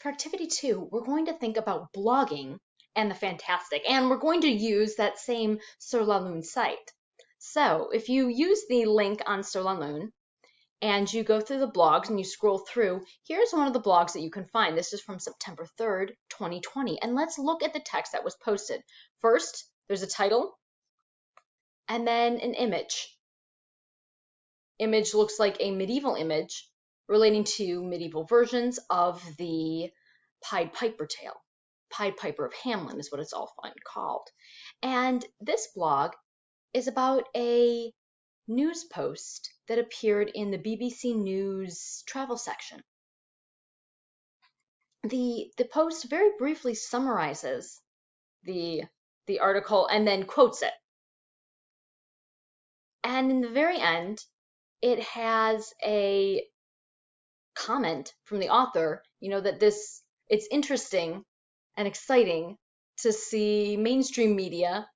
For activity 2, we're going to think about blogging and the fantastic, and we're going to use that same Sur La Lune site. So if you use the link on Sur La Lune and you go through the blogs and you scroll through, here's one of the blogs that you can find. This is from September 3rd, 2020. And let's look at the text that was posted. First, there's a title and then an image. Image looks like a medieval image relating to medieval versions of the Pied Piper tale. Pied Piper of Hamelin is what it's often called. And this blog is about a news post that appeared in the BBC News travel section. The post very briefly summarizes the article and then quotes it. And in the very end, it has a comment from the author, that it's interesting and exciting to see mainstream media,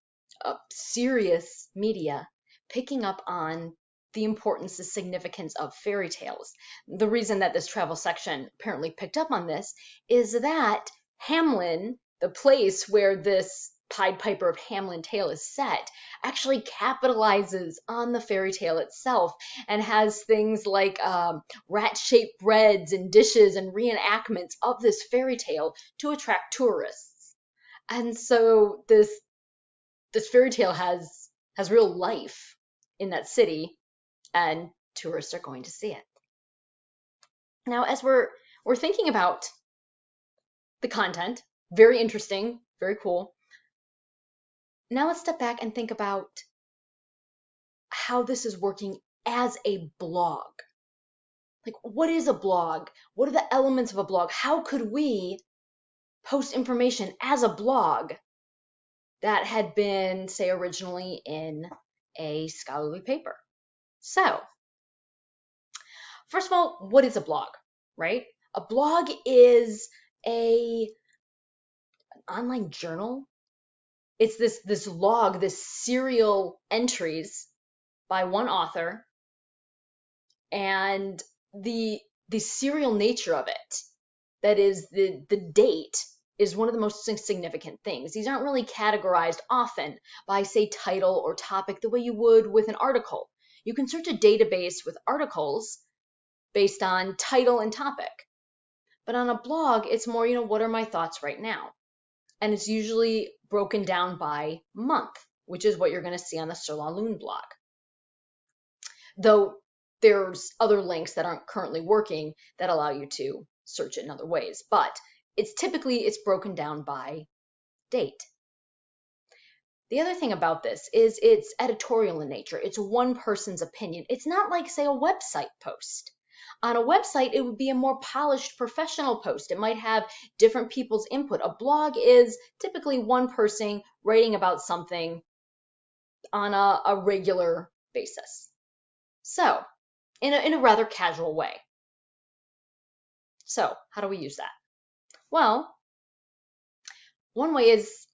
serious media, picking up on the importance, the significance of fairy tales. The reason that this travel section apparently picked up on this is that Hamelin, the place where this Pied Piper of Hamelin tale is set, actually capitalizes on the fairy tale itself and has things like rat-shaped breads and dishes and reenactments of this fairy tale to attract tourists. And so this fairy tale has real life in that city, and tourists are going to see it. Now, as we're thinking about the content, very interesting, very cool. Now let's step back and think about how this is working as a blog. Like, what is a blog? What are the elements of a blog? How could we post information as a blog that had been, say, originally in a scholarly paper? So, first of all, what is a blog, right? A blog is an online journal. It's this log, this serial entries by one author, and the serial nature of it, that is the date, is one of the most significant things. These aren't really categorized often by, say, title or topic the way you would with an article. You can search a database with articles based on title and topic. But on a blog, it's more, what are my thoughts right now? And it's usually broken down by month, which is what you're going to see on the Sur La Lune blog. Though there's other links that aren't currently working that allow you to search it in other ways. But it's broken down by date. The other thing about this is it's editorial in nature. It's one person's opinion. It's not like, say, a website post. On a website, it would be a more polished professional post. It might have different people's input. A blog is typically one person writing about something on a regular basis. So, in a rather casual way. So, how do we use that? Well, one way is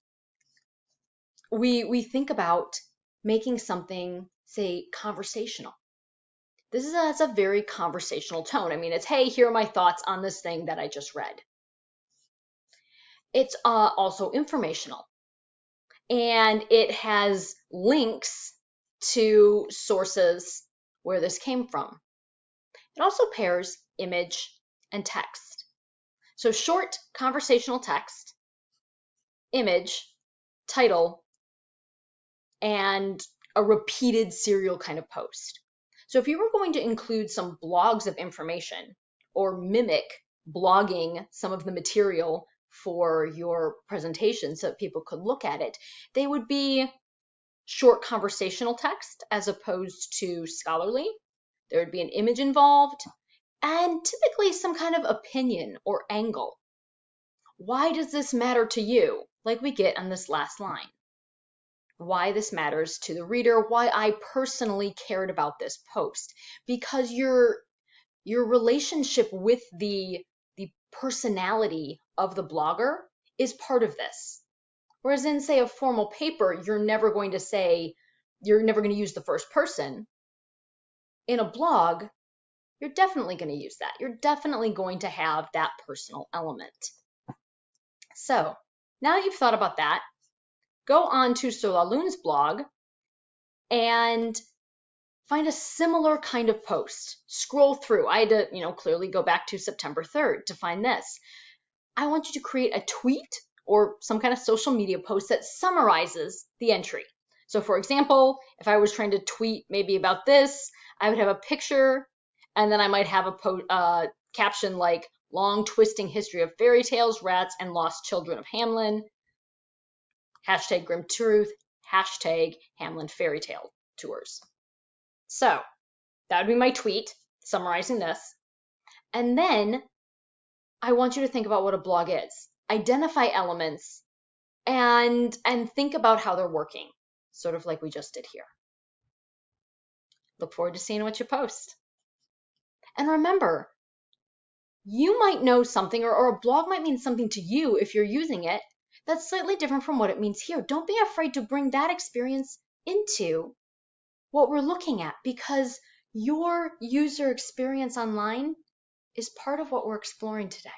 we think about making something, say, conversational. This has a very conversational tone. I mean, it's, hey, here are my thoughts on this thing that I just read. It's also informational. And it has links to sources where this came from. It also pairs image and text. So short conversational text, image, title, and a repeated serial kind of post. So if you were going to include some blogs of information or mimic blogging some of the material for your presentation so that people could look at it, they would be short conversational text as opposed to scholarly. There would be an image involved and typically some kind of opinion or angle. Why does this matter to you? Like we get on this last line. Why this matters to the reader, why I personally cared about this post. Because your relationship with the personality of the blogger is part of this. Whereas in, say, a formal paper, you're never going to use the first person. In a blog, you're definitely going to use that. You're definitely going to have that personal element. So now that you've thought about that, go on to Sur La Lune's blog and find a similar kind of post. Scroll through. I had to, clearly go back to September 3rd to find this. I want you to create a tweet or some kind of social media post that summarizes the entry. So for example, if I was trying to tweet maybe about this, I would have a picture and then I might have a caption like long twisting history of fairy tales, rats, and lost children of Hamelin. Hashtag Grim Truth, hashtag Hamelin Fairy Tale Tours. So that would be my tweet summarizing this. And then I want you to think about what a blog is. Identify elements and think about how they're working, sort of like we just did here. Look forward to seeing what you post. And remember, you might know something or a blog might mean something to you if you're using it that's slightly different from what it means here. Don't be afraid to bring that experience into what we're looking at, because your user experience online is part of what we're exploring today.